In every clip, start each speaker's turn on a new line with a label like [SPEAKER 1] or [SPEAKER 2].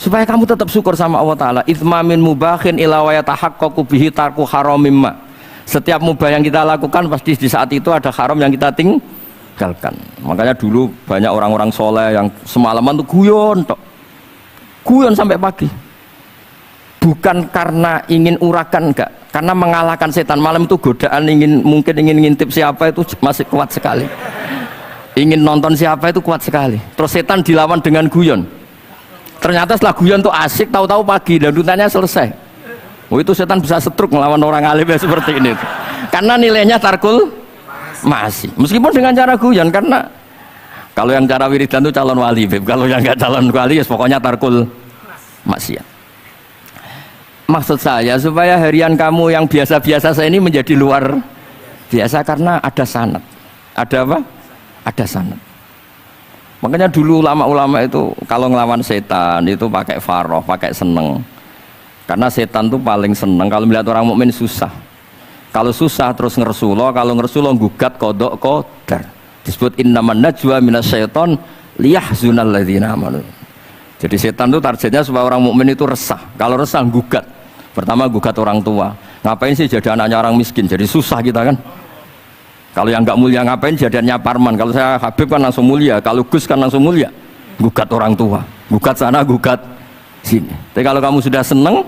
[SPEAKER 1] supaya kamu tetap syukur sama Allah Ta'ala. Itsmamin mubakhin ila wa yatahaqqaqu bihi tarku haramimma. Setiap mubah yang kita lakukan pasti di saat itu ada haram yang kita tinggalkan. Makanya dulu banyak orang-orang soleh yang semalaman tuh guyon sampai pagi. Bukan karena ingin urakan, enggak, karena mengalahkan setan. Malam itu godaan mungkin ingin ngintip siapa itu masih kuat sekali. Ingin nonton siapa itu kuat sekali. Terus setan dilawan dengan guyon. Ternyata setelah guyon tuh asik, tahu-tahu pagi dan dutannya selesai. Oh, itu setan bisa setruk melawan orang alim ya seperti ini. Karena nilainya tarkul masih. Meskipun dengan cara guyon, karena kalau yang cara wiridan itu calon wali, Beb. Kalau yang nggak calon wali ya pokoknya tarkul maksiat. Maksud saya supaya harian kamu yang biasa-biasa saya ini menjadi luar biasa karena ada sanad. Ada apa? Ada sanad. Makanya dulu ulama-ulama itu kalau ngelawan setan itu pakai faroh, pakai seneng. Karena setan tuh paling seneng kalau melihat orang mukmin susah. Kalau susah terus ngersulo, kalau ngersulo gugat kodok kodar. Disebut innaman najwa minasyaiton liyahzunal ladzina amanu. Jadi setan tuh targetnya supaya orang mukmin itu resah. Kalau resah gugat. Pertama gugat orang tua. Ngapain sih jadi anaknya orang miskin? Jadi susah kita kan. Kalau yang nggak mulia ngapain jadiannya Parman? Kalau saya Habib kan langsung mulia. Kalau Gus kan langsung mulia. Gugat orang tua. Gugat sana, gugat sini. Tapi kalau kamu sudah seneng,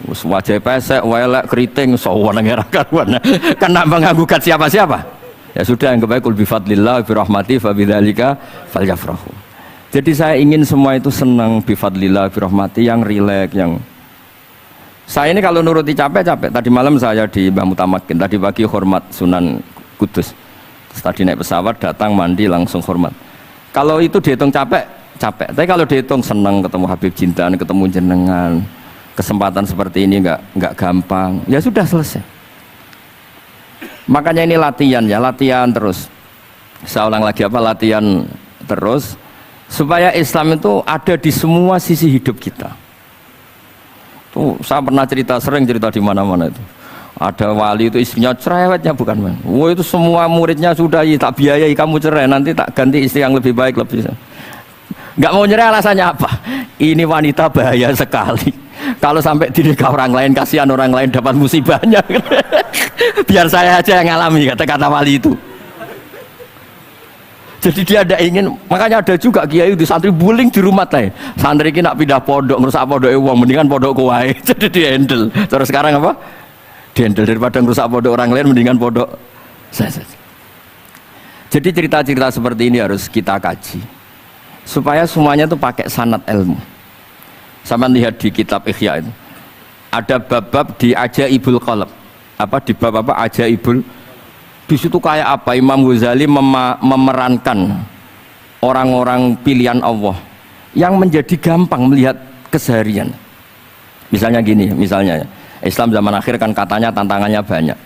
[SPEAKER 1] wajah pesek, welek, keriting, sawan nang karuan. Kan nambah gugat siapa-siapa. Ya sudah, yang kebaik kul bi fadlillah bi rahmati fa bidzalika falyafrahu. Jadi saya ingin semua itu senang bi fadlillah bi rahmati, yang rileks, yang saya ini kalau nuruti capek-capek. Tadi malam saya di Mbah Mutamakin, tadi pagi hormat Sunan Kudus. Tadi naik pesawat datang mandi langsung hormat. Kalau itu dihitung capek, capek. Tapi kalau dihitung senang ketemu Habib Jintan, ketemu jenengan. Kesempatan seperti ini nggak gampang. Ya sudah selesai. Makanya ini latihan ya, latihan terus. Saya ulang lagi apa, latihan terus supaya Islam itu ada di semua sisi hidup kita. Tuh, saya pernah sering cerita di mana-mana itu. Ada wali itu istrinya cerewetnya bukan main. Wah, itu semua muridnya sudah tak biayai kamu cerai, nanti tak ganti istri yang lebih baik lebih. Nggak mau nyerah alasannya apa? Ini wanita bahaya sekali. Kalau sampai dinikah orang lain, kasihan orang lain dapat musibahnya. Biar saya aja yang ngalami, kata-kata wali itu. Jadi dia ada ingin, makanya ada juga kiai di santri bullying di rumah lain. Santri ini nak pindah pondok, ngerusak pondok uang, mendingan pondok kuai. Jadi di handle. Terus sekarang apa? Di handle daripada ngerusak pondok orang lain, mendingan pondok saya saja. Jadi cerita-cerita seperti ini harus kita kaji, supaya semuanya itu pakai sanad ilmu. Sama lihat di kitab Ihya itu ada bab-bab di Ajaibul Qalb. Apa di bab apa Ajaibul? Di situ kayak apa Imam Ghazali memerankan orang-orang pilihan Allah yang menjadi gampang melihat keseharian. Misalnya gini, misalnya Islam zaman akhir kan katanya tantangannya banyak.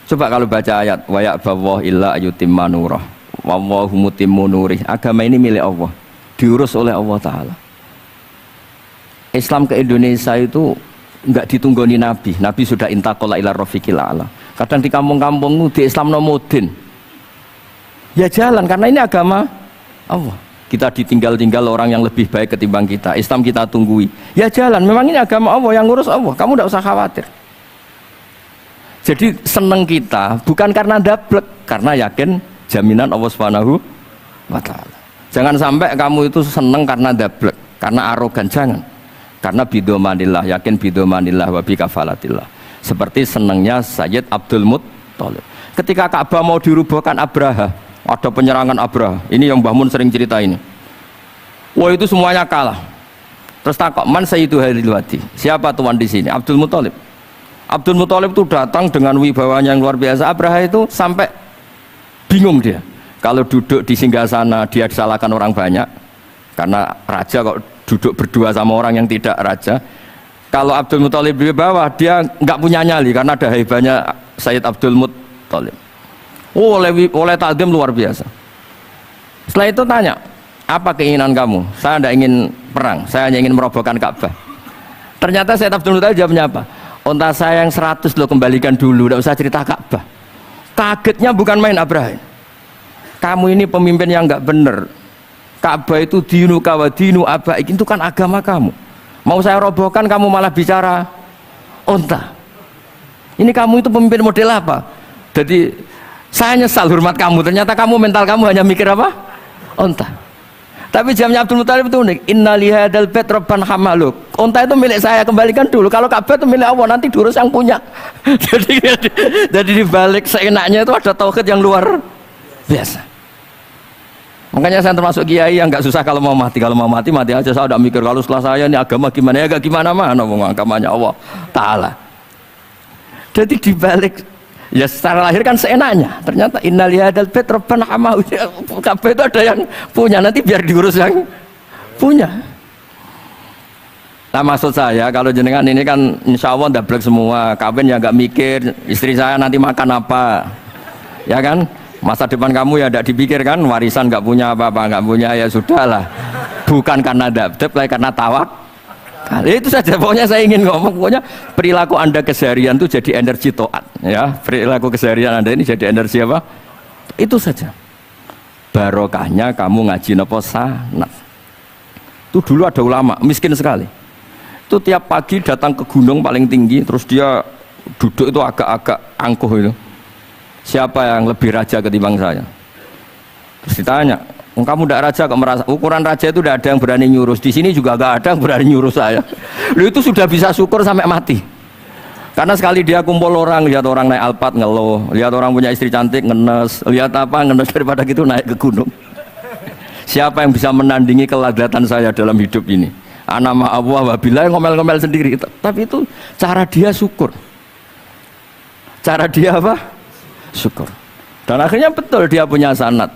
[SPEAKER 1] Coba kalau baca ayat wa ya'ballahu illa ayyutimma nurah wallahu mutimmu nurih. Agama ini milik Allah, diurus oleh Allah Ta'ala. Islam ke Indonesia itu enggak ditunggoni Nabi. Nabi sudah intaqala ila rafiqil a'la. Kadang di kampung-kampung di Islam nomodin. Ya jalan karena ini agama Allah. Kita ditinggal-tinggal orang yang lebih baik ketimbang kita. Islam kita tunggui. Ya jalan, memang ini agama Allah, yang ngurus Allah. Kamu enggak usah khawatir. Jadi seneng kita bukan karena dablek, karena yakin jaminan Allah Subhanahu wa Ta'ala. Jangan sampai kamu itu seneng karena dablek, karena arogan, jangan. Karena bidomanillah, yakin bidomanillah wa bikafalatillah. Seperti senangnya Sayyid Abdul Muttalib. Ketika Ka'bah mau dirubuhkan Abraha, ada penyerangan Abraha. Ini yang Mbah Mun sering cerita ini. Wah, itu semuanya kalah. Terus takok, man sayyidu hadhil wadi? Siapa tuan di sini? Abdul Muttalib. Abdul Muttalib itu datang dengan wibawanya yang luar biasa. Abraha itu sampai bingung dia. Kalau duduk di singgasana dia disalahkan orang banyak. Karena raja kok duduk berdua sama orang yang tidak raja. Kalau Abdul Muttalib di bawah, dia nggak punya nyali karena ada haibahnya Sayyid Abdul Muttalib. Oh, oleh takdim luar biasa. Setelah itu tanya, apa keinginan kamu? Saya tidak ingin perang, saya hanya ingin merobohkan Ka'bah. Ternyata Sayyid Abdul Muttalib jawabnya apa? Unta saya yang 100 lo kembalikan dulu, tidak usah cerita Ka'bah. Kagetnya bukan main Abraham. Kamu ini pemimpin yang nggak benar. Ka'bah itu dinu kawa dinu abaik, itu kan agama kamu. Mau saya robohkan kamu malah bicara onta. Ini kamu itu pemimpin model apa? Jadi saya nyesal hormat kamu, ternyata kamu mental kamu hanya mikir apa? Onta. Tapi jamnya Abdul Muthalib itu unik. Inna lihadal bait rabban hamaluk. Onta itu milik saya, kembalikan dulu. Kalau Ka'bah itu milik Allah, nanti diurus yang punya. jadi dibalik seenaknya itu ada tauhid yang luar biasa. Makanya saya termasuk kiai yang nggak susah kalau mau mati. Kalau mau mati, mati aja. Saya udah mikir kalau setelah saya ini agama gimana ya, gak gimana mana mau agamanya Allah Ta'ala. Jadi dibalik ya secara lahir kan seenaknya. Ternyata innal hadal bait rabbana hamahu. Kabeh itu ada yang punya, nanti biar diurus yang punya. Nah maksud saya kalau jenengan ini kan insya Allah ndablek semua, kawin ya nggak mikir istri saya nanti makan apa, ya kan? Masa depan kamu ya tidak dipikirkan, warisan nggak punya apa-apa, nggak punya ya sudahlah. Bukan karena dapet, karena tawak. Itu saja pokoknya saya ingin ngomong, pokoknya perilaku Anda keseharian itu jadi energi to'at, ya. Perilaku keseharian Anda ini jadi energi apa? Itu saja. Barokahnya kamu ngaji nopo sanat. Itu dulu ada ulama miskin sekali. Itu tiap pagi datang ke gunung paling tinggi, terus dia duduk itu agak-agak angkuh itu. Siapa yang lebih raja ketimbang saya? Terus ditanya, kamu tidak raja kok merasa? Ukuran raja itu tidak ada yang berani nyurus. Di sini juga nggak ada yang berani nyurus saya. Lu itu sudah bisa syukur sampai mati. Karena sekali dia kumpul orang, lihat orang naik Alphard ngeluh, lihat orang punya istri cantik ngenes, lihat apa ngenes, daripada gitu naik ke gunung. Siapa yang bisa menandingi keladatan saya dalam hidup ini? Anama Allah wabillah, ngomel-ngomel sendiri. Tapi itu cara dia syukur. Cara dia apa? Syukur. Dan akhirnya betul dia punya sanad.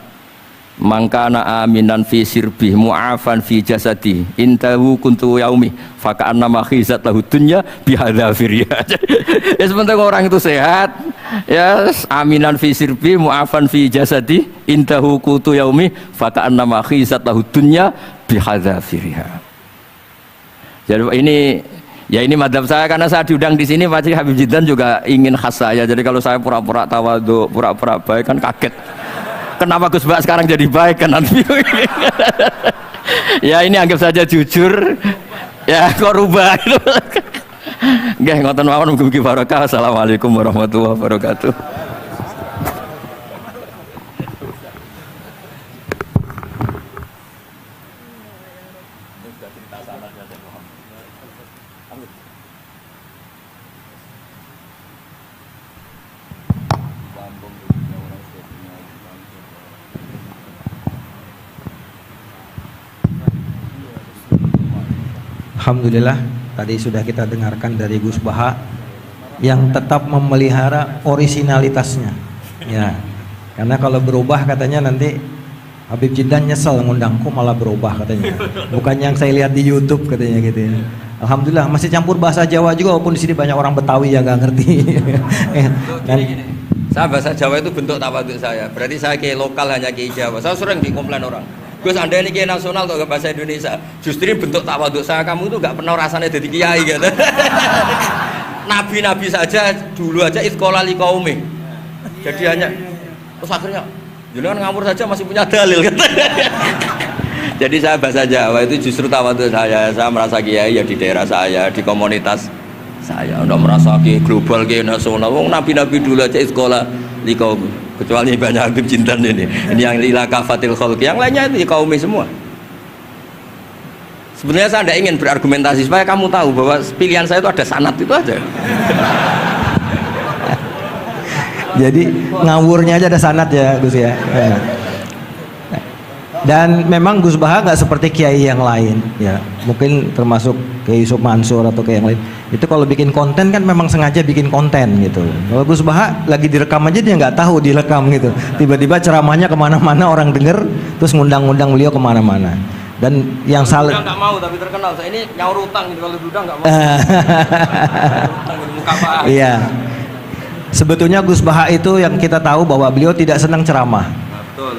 [SPEAKER 1] Mangkana aminan fi sirbih mu'afan fi jasadi intahu kuntu yaumi faka'anna ma khizat lahu dunya bihadzafiriya. Ya sebentar orang itu sehat, ya aminan fi sirbih mu'afan fi jasadi intahu kuntu yaumi faka'anna ma khizat lahu dunya bihadzafiriya. Jadi ini madhab saya, karena saya diundang di sini pasti Habib Jiddan juga ingin khas saya. Jadi kalau saya pura-pura tawadhu, pura-pura baik kan kaget. Kenapa Gus Bak sekarang jadi baik kan nanti? Ya ini anggap saja jujur. Ya kok rubah itu. Nggih ngoten mawon mugi-mugi barokah. Assalamualaikum warahmatullahi wabarakatuh.
[SPEAKER 2] Alhamdulillah tadi sudah kita dengarkan dari Gus Baha yang tetap memelihara orisinalitasnya, ya. Karena kalau berubah katanya nanti Habib Jiddan nyesel ngundangku malah berubah katanya. Bukan yang saya lihat di YouTube katanya gitu ya. Alhamdulillah masih campur bahasa Jawa juga, walaupun di sini banyak orang Betawi yang nggak ngerti. Dan
[SPEAKER 1] saya bahasa Jawa itu bentuk tawadhu saya. Berarti saya kayak lokal hanya kayak Jawa. Saya sering dikomplain orang. Gus Anda ini kiai nasional kok gak bahasa Indonesia. Justru bentuk tawadhu saya, kamu itu gak pernah rasanya jadi kiai gitu. Nabi-nabi saja dulu aja iskola li kaumi. Jadi hanya terus akhirnya jangan ngawur saja masih punya dalil gitu. Jadi saya bahasa Jawa itu justru tawadhu saya. Saya merasa kiai ya di daerah saya, di komunitas saya. Udah merasa kiai global, kiai nasional. Nabi-nabi dulu aja iskola li kaumi. Kecuali banyak Habib Jiddan ini yang ila kafatil khalqi, yang lainnya itu ya kaumi semua. Sebenarnya saya tidak ingin berargumentasi supaya kamu tahu bahwa pilihan saya itu ada sanad itu aja.
[SPEAKER 2] Jadi ngawurnya aja ada sanad ya Gus ya. Dan memang Gus Baha nggak seperti kiai yang lain ya, mungkin termasuk Kiai Yusuf Mansur atau kayak yang lain. Itu kalau bikin konten kan memang sengaja bikin konten gitu. Kalau Gus Baha lagi direkam aja dia nggak tahu direkam gitu. Tiba-tiba ceramahnya kemana-mana orang denger, terus ngundang-ngundang beliau kemana-mana. Dan yang salah
[SPEAKER 1] nggak mau tapi terkenal. Saya ini nyaur utang gitu, kalau udah nggak mau.
[SPEAKER 2] Iya. Sebetulnya Gus Baha itu yang kita tahu bahwa beliau tidak senang ceramah.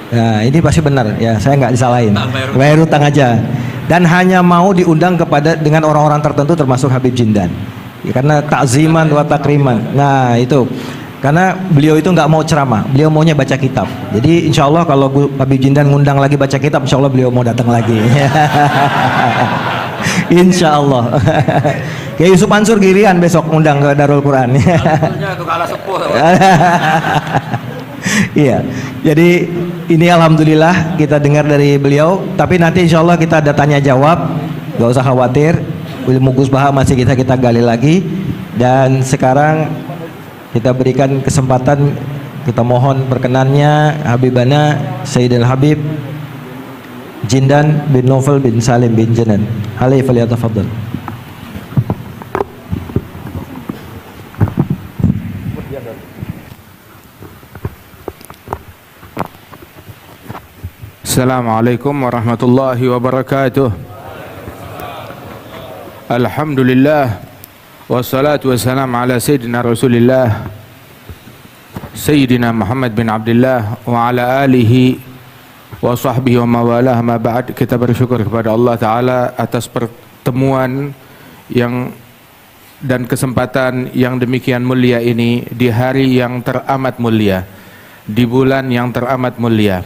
[SPEAKER 2] Nah ini pasti benar ya, saya nggak disalahin, bayar utang aja, dan hanya mau diundang kepada dengan orang-orang tertentu termasuk Habib Jiddan ya, karena takziman wa takriman. Nah itu Karena beliau itu nggak mau ceramah, beliau maunya baca kitab. Jadi insya Allah kalau Habib Jindan ngundang lagi baca kitab, insya Allah beliau mau datang lagi. Insya Allah. Kayak Yusuf Mansur Girian besok undang ke Darul Quran. Iya. Jadi ini alhamdulillah kita dengar dari beliau. Tapi nanti insya Allah kita ada tanya jawab. Gak usah khawatir. Ilmu Gus Baha masih kita gali lagi. Dan sekarang kita berikan kesempatan, kita mohon perkenannya Habibana Sayyidil Habib Jindan bin Novel bin Salim bin Janan. Alaihi falyatafaddal.
[SPEAKER 3] Assalamualaikum warahmatullahi wabarakatuh. Alhamdulillah wassalatu wassalam ala sayyidina Rasulillah Sayyidina Muhammad bin Abdullah wa ala alihi wa sahbihi wa mawalah. Ma ba'd. Kita bersyukur kepada Allah Ta'ala atas pertemuan yang dan kesempatan yang demikian mulia ini di hari yang teramat mulia, di bulan yang teramat mulia,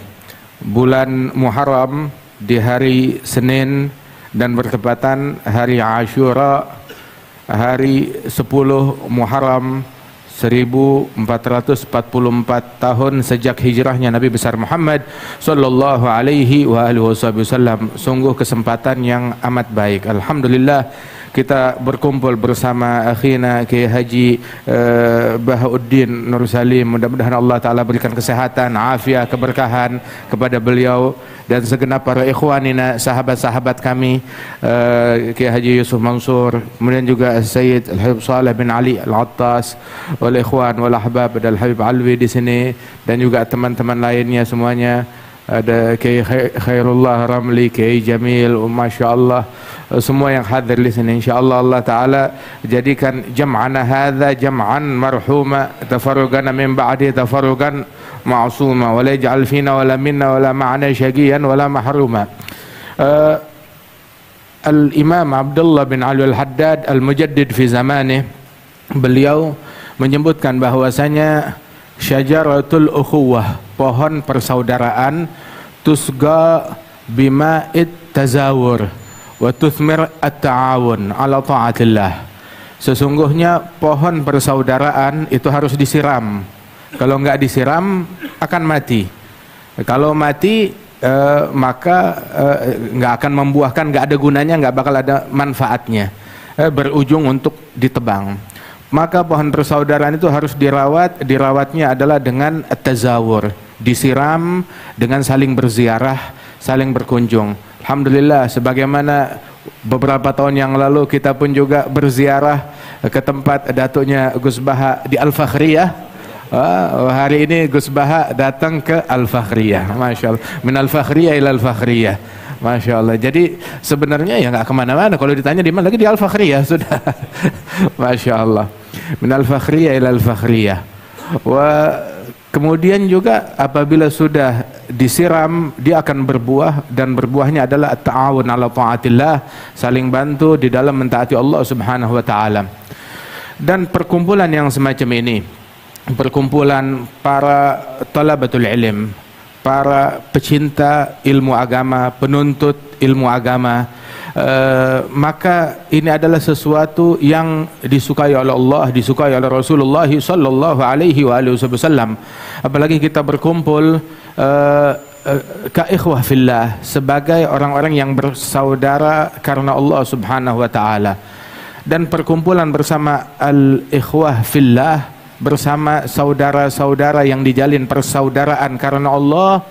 [SPEAKER 3] bulan Muharram, di hari Senin dan bertepatan hari Ashura, hari 10 Muharram 1444 tahun sejak hijrahnya Nabi besar Muhammad sallallahu alaihi wa alihi wasallam. Sungguh kesempatan yang amat baik. Alhamdulillah kita berkumpul bersama akhina Kiai Haji Bahauddin Nur Salim. Mudah-mudahan Allah Ta'ala berikan kesehatan, afiat, keberkahan kepada beliau dan segenap para ikhwanina, sahabat-sahabat kami, Kiai Haji Yusuf Mansur, kemudian juga Sayyid Al-Habib Saleh bin Ali Al-Attas, wal ikhwan wal ahbab, dan Al-Habib Alwi di sini, dan juga teman-teman lainnya semuanya. Ada Kiai Khairullah Ramli, Kiai Jamil, Masya Allah, semua yang hadir di sini. InsyaAllah Allah Ta'ala jadikan jam'ana hadha jam'an marhuma, tafarrugana min ba'di tafarrugan ma'asuma, wa la yaj'al fina wa la minna wa la ma'ana syagiyan wa la mahruma. Al-Imam Abdullah bin Ali Al-Haddad Al-Mujaddid fi zamanih, beliau menyebutkan bahwasanya syajaratul ukhuwah, pohon persaudaraan, tusga bima'id tazawur wa tuthmir at-ta'awun ala ta'atillah. Sesungguhnya pohon persaudaraan itu harus disiram. Kalau enggak disiram akan mati. Kalau mati maka enggak akan membuahkan, enggak ada gunanya, enggak bakal ada manfaatnya, berujung untuk ditebang. Maka pohon persaudaraan itu harus dirawat. Dirawatnya adalah dengan tazawur, disiram, dengan saling berziarah, saling berkunjung. Alhamdulillah, sebagaimana beberapa tahun yang lalu kita pun juga berziarah ke tempat datuknya Gus Baha di Al-Fakhriyah. Hari ini Gus Baha datang ke Al-Fakhriyah. Masya Allah, min Al-Fakhriyah ila Al-Fakhriyah. Masya Allah. Jadi sebenarnya ya nggak kemana-mana. Kalau ditanya di mana lagi, di Al-Fakhriyah sudah. Masya Allah. Min Al-Fakhriyah ila Al-Fakhriyah. Kemudian juga apabila sudah disiram, dia akan berbuah, dan berbuahnya adalah at-ta'awun ala ta'atillah, saling bantu di dalam mentaati Allah Subhanahu wa taala. Dan perkumpulan yang semacam ini, perkumpulan para talabatul ilm, para pecinta ilmu agama, penuntut ilmu agama, maka ini adalah sesuatu yang disukai oleh Allah, disukai oleh Rasulullah sallallahu alaihi wasallam. Apalagi kita berkumpul ka ikhwah fillah, sebagai orang-orang yang bersaudara karena Allah Subhanahu wa taala. Dan perkumpulan bersama al-ikhwah fillah, bersama saudara-saudara yang dijalin persaudaraan karena Allah,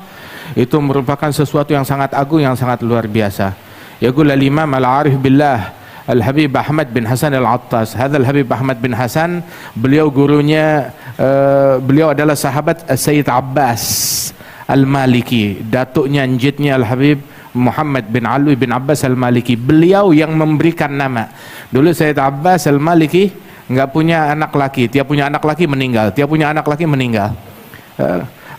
[SPEAKER 3] itu merupakan sesuatu yang sangat agung, yang sangat luar biasa. Yaqul al-Imam al-Arif billah Al-Habib Ahmad bin Hasan Al-Attas. Hadha Al-Habib Ahmad bin Hasan, beliau gurunya, beliau adalah sahabat Sayyid Abbas Al-Maliki, datuknya njitnya Al-Habib Muhammad bin Alwi bin Abbas Al-Maliki. Beliau yang memberikan nama. Dulu Sayyid Abbas Al-Maliki nggak punya anak laki, tiap punya anak laki meninggal, tiap punya anak laki meninggal.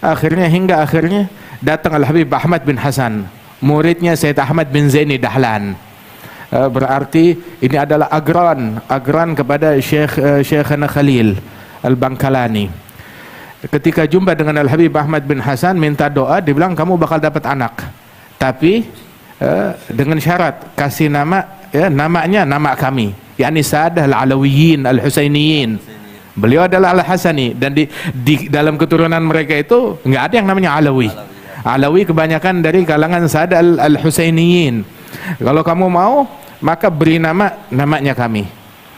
[SPEAKER 3] Hingga akhirnya datang Al-Habib Ahmad bin Hasan, muridnya Sayyid Ahmad bin Zaini Dahlan. Berarti ini adalah agran kepada Syekhana Khalil Al-Bangkalani. ketika jumpa dengan Al-Habib Ahmad bin Hasan minta doa, dia bilang kamu bakal dapat anak, tapi dengan syarat kasih nama, namanya nama kami, yakni Sadah Al-Alawiyin Al-Husainiyin. Beliau adalah Al-Hasani, dan di dalam keturunan mereka itu nggak ada yang namanya Alawi. Alawi kebanyakan dari kalangan Sadah Al-Husainiyin. Kalau kamu mau, maka beri namanya kami.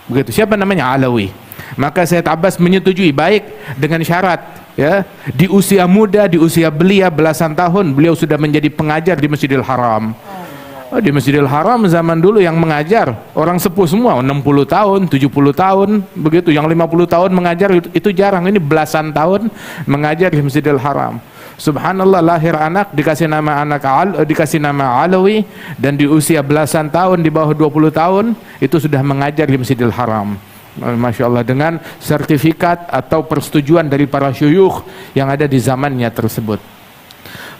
[SPEAKER 3] Begitu. Siapa namanya? Alawi. Maka Sayyid Abbas menyetujui, baik, dengan syarat, ya, di usia muda, di usia belia belasan tahun, beliau sudah menjadi pengajar di Masjidil Haram. Di Masjidil Haram zaman dulu yang mengajar orang sepuh semua, 60 tahun, 70 tahun, begitu. Yang 50 tahun mengajar itu jarang. Ini belasan tahun mengajar di Masjidil Haram. Subhanallah, lahir anak dikasih nama Alawi, dan di usia belasan tahun, di bawah 20 tahun itu sudah mengajar di Masjidil Haram. Masya Allah, dengan sertifikat atau persetujuan dari para syuyukh yang ada di zamannya tersebut.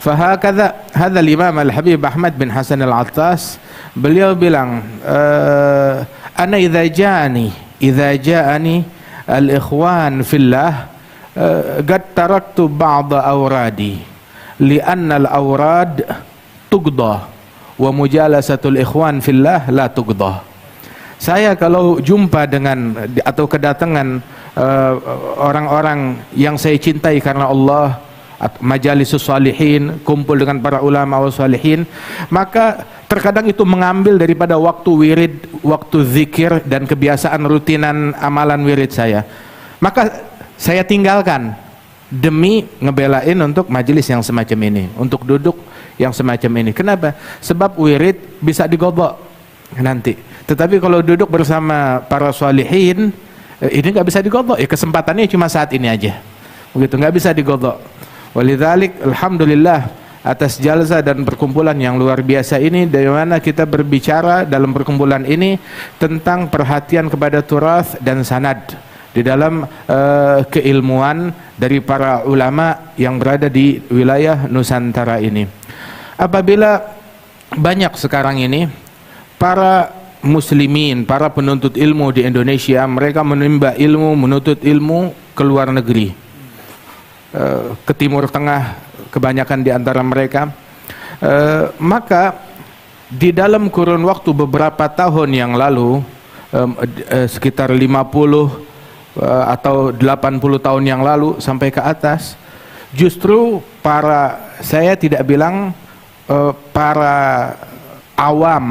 [SPEAKER 3] Fahakadha hadha al-Imam Al-Habib Ahmad bin Hasan Al-Attas, beliau bilang, ana idza ja'ani al-ikhwan fillah qad taraktu ba'd awradi li'anna al-awrad tuqda wa mujalasatul ikhwan fillah la tuqda. Saya kalau jumpa dengan atau kedatangan orang-orang yang saya cintai karena Allah, majalisus salihin, kumpul dengan para ulama wa salihin, maka terkadang itu mengambil daripada waktu wirid, waktu zikir dan kebiasaan rutinan amalan wirid saya. Maka saya tinggalkan demi ngebelain untuk majelis yang semacam ini, untuk duduk yang semacam ini. Kenapa? Sebab wirid bisa digodok nanti. Tetapi kalau duduk bersama para salihin, ini nggak bisa digodok. Ya kesempatannya cuma saat ini aja. Begitu, nggak bisa digodok. Walidzalik, alhamdulillah atas jalsa dan perkumpulan yang luar biasa ini, dari mana kita berbicara dalam perkumpulan ini tentang perhatian kepada turas dan sanad di dalam keilmuan dari para ulama yang berada di wilayah Nusantara ini. Apabila banyak sekarang ini para muslimin, para penuntut ilmu di Indonesia, mereka menimba ilmu, menuntut ilmu ke luar negeri, ke Timur Tengah, kebanyakan di antara mereka. Maka di dalam kurun waktu beberapa tahun yang lalu, sekitar 50 atau 80 tahun yang lalu sampai ke atas, justru saya tidak bilang para awam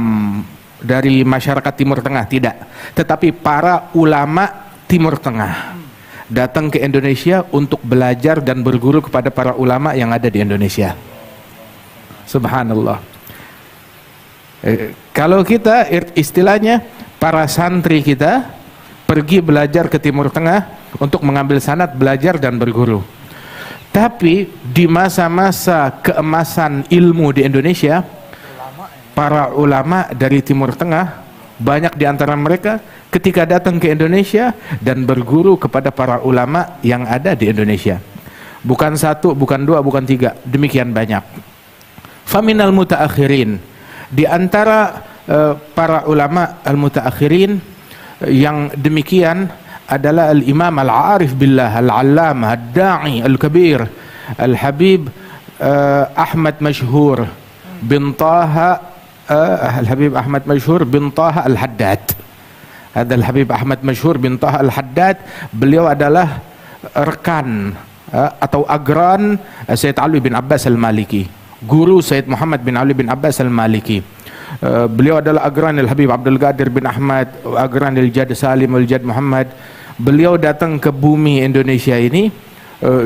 [SPEAKER 3] dari masyarakat Timur Tengah, tidak, tetapi para ulama Timur Tengah datang ke Indonesia untuk belajar dan berguru kepada para ulama yang ada di Indonesia. Subhanallah. Kalau kita istilahnya, para santri kita pergi belajar ke Timur Tengah untuk mengambil sanad, belajar dan berguru. Tapi di masa-masa keemasan ilmu di Indonesia, para ulama dari Timur Tengah, banyak di antara mereka ketika datang ke Indonesia dan berguru kepada para ulama yang ada di Indonesia. Bukan satu, bukan dua, bukan tiga, demikian banyak. Faminal mutaakhirin, di antara para ulama al-mutaakhirin yang demikian adalah Al-Imam Al-Arif Billah Al-Allamah Ad-Da'i Al-Kabir Al-Habib Ahmad Mashhur bin Taha Al-Habib Ahmad Mashhur bin Taha Al-Haddad. Ada Al-Habib Ahmad Mashhur bin Taha Al-Haddad, beliau adalah rekan atau agran Sayyid Ali bin Abbas Al-Maliki, guru Sayyid Muhammad bin Ali bin Abbas Al-Maliki. Beliau adalah agran Al-Habib Abdul Qadir bin Ahmad, agran Al-Jad Salim Al-Jad Muhammad. Beliau datang ke bumi Indonesia ini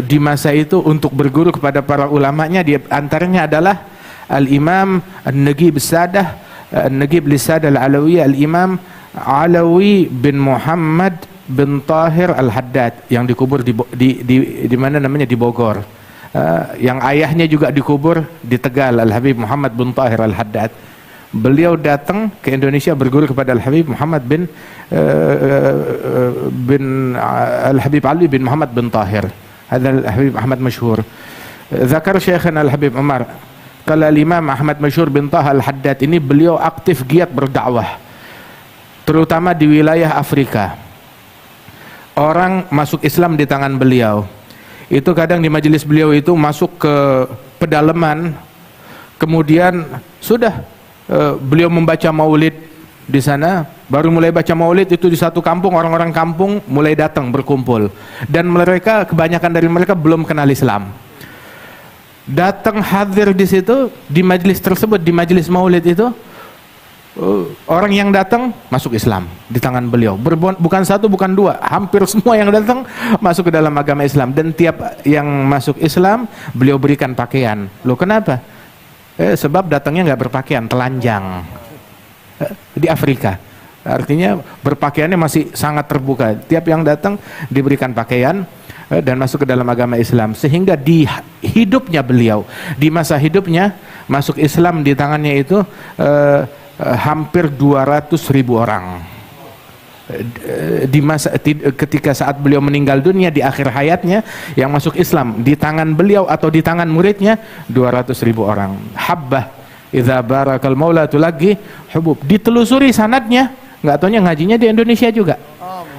[SPEAKER 3] di masa itu untuk berguru kepada para ulamanya. Di antaranya adalah Al-Imam An-Nagib Sadah, An-Nagib Lisadah Al-Alawiyah, Al-Imam Alawi bin Muhammad bin Tahir Al-Haddad, yang dikubur di mana namanya, di Bogor. Yang ayahnya juga dikubur di Tegal, Al-Habib Muhammad bin Tahir Al-Haddad. Beliau datang ke Indonesia berguru kepada Al-Habib Muhammad bin Al-Habib Ali bin Muhammad bin Tahir. Hadha Al-Habib Ahmad Mashhur. Zakar Syekhana Al-Habib Umar, kalau Imam Ahmad Mashhur bin Taha Al-Haddad ini, beliau aktif giat berdakwah, terutama di wilayah Afrika. Orang masuk Islam di tangan beliau. itu kadang di majelis beliau itu masuk ke pedalaman, kemudian sudah beliau membaca maulid di sana, baru mulai baca maulid itu di satu kampung, orang-orang kampung mulai datang berkumpul, dan mereka kebanyakan dari mereka belum kenal Islam. Datang hadir di situ, di majelis tersebut, di majelis maulid itu, orang yang datang masuk Islam di tangan beliau. Bukan satu, bukan dua, hampir semua yang datang masuk ke dalam agama Islam. Dan tiap yang masuk Islam beliau berikan pakaian. Loh kenapa? Sebab datangnya nggak berpakaian, telanjang. Di Afrika, artinya berpakaiannya masih sangat terbuka. Tiap yang datang diberikan pakaian dan masuk ke dalam agama Islam, sehingga di hidupnya beliau, di masa hidupnya, masuk Islam di tangannya itu hampir 200.000 orang. Di masa ketika saat beliau meninggal dunia di akhir hayatnya, yang masuk Islam di tangan beliau atau di tangan muridnya 200.000 orang. Habbah idza barakal maula tulagi hubub. Ditelusuri sanadnya, nggak taunya ngajinya di Indonesia juga.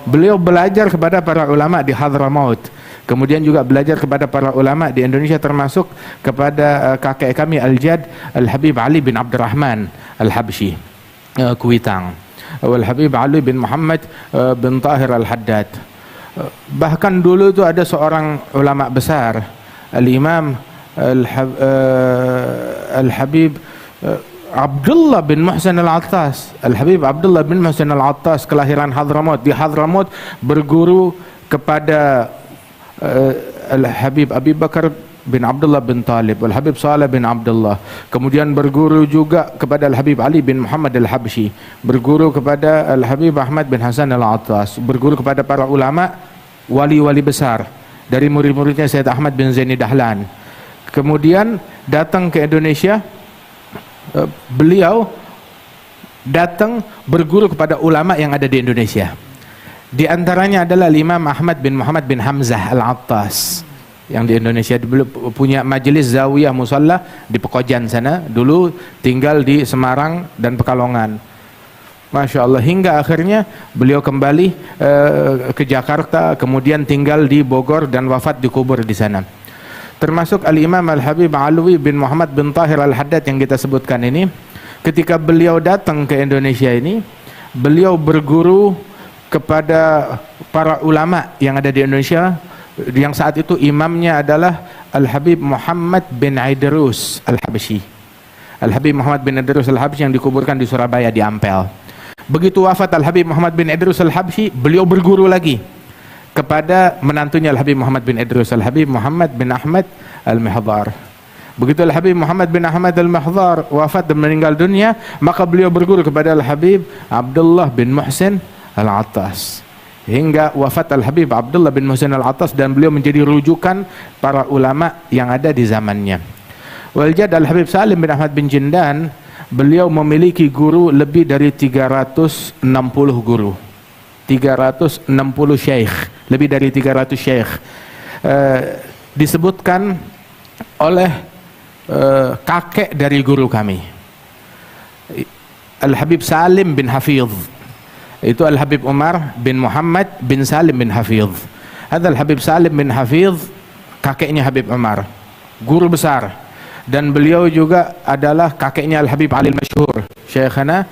[SPEAKER 3] Beliau belajar kepada para ulama di Hadramaut, kemudian juga belajar kepada para ulama di Indonesia, termasuk kepada kakek kami Al-Jad Al-Habib Ali bin Abdurrahman Al-Habsyi Kuitang, Al-Habib Ali bin Muhammad bin Tahir Al-Haddad. Bahkan dulu itu ada seorang ulama besar, Al-Imam Al-Habib Abdullah bin Muhsin Al-Attas. Al-Habib Abdullah bin Muhsin Al-Attas kelahiran Hadramaut. Di Hadramaut berguru kepada Al-Habib Abi Bakar bin Abdullah bin Talib, Al-Habib Saleh bin Abdullah. Kemudian berguru juga kepada Al-Habib Ali bin Muhammad Al-Habsyi, berguru kepada Al-Habib Ahmad bin Hasan Al-Attas, berguru kepada para ulama wali-wali besar dari murid-muridnya Syed Ahmad bin Zaini Dahlan. Kemudian datang ke Indonesia, beliau datang berguru kepada ulama yang ada di Indonesia. Di antaranya adalah Imam Ahmad bin Muhammad bin Hamzah Al-Attas, yang di Indonesia beliau punya majelis zawiyah musalla di Pekojan sana, dulu tinggal di Semarang dan Pekalongan. Masya Allah, hingga akhirnya beliau kembali ke Jakarta, kemudian tinggal di Bogor dan wafat dikubur di sana. Termasuk Al-Imam Al-Habib Alwi bin Muhammad bin Tahir Al-Haddad yang kita sebutkan ini, ketika beliau datang ke Indonesia ini, beliau berguru kepada para ulama yang ada di Indonesia, yang saat itu imamnya adalah Al-Habib Muhammad bin Idrus Al-Habsyi. Al-Habib Muhammad bin Idrus Al-Habsyi yang dikuburkan di Surabaya di Ampel. Begitu wafat Al-Habib Muhammad bin Idrus Al-Habsyi, beliau berguru lagi kepada menantunya Al-Habib Muhammad bin Idrus, Al-Habib Muhammad bin Ahmad Al-Mihdhar. Begitu Al-Habib Muhammad bin Ahmad Al-Mihdhar wafat dan meninggal dunia, maka beliau berguru kepada Al-Habib Abdullah bin Muhsin Al-Attas, hingga wafat Al-Habib Abdullah bin Muhsin Al-Attas, dan beliau menjadi rujukan para ulama yang ada di zamannya. Waljad Al-Habib Salim bin Ahmad bin Jindan, beliau memiliki guru lebih dari 360 guru, 360 syekh, lebih dari 300 syekh. Disebutkan oleh kakek dari guru kami, Al-Habib Salim bin Hafidh, itu Al-Habib Umar bin Muhammad bin Salim bin Hafidh. Ada Al-Habib Salim bin Hafidh, kakeknya Habib Umar, guru besar, dan beliau juga adalah kakeknya Al-Habib Ali Masyhur, syekhana.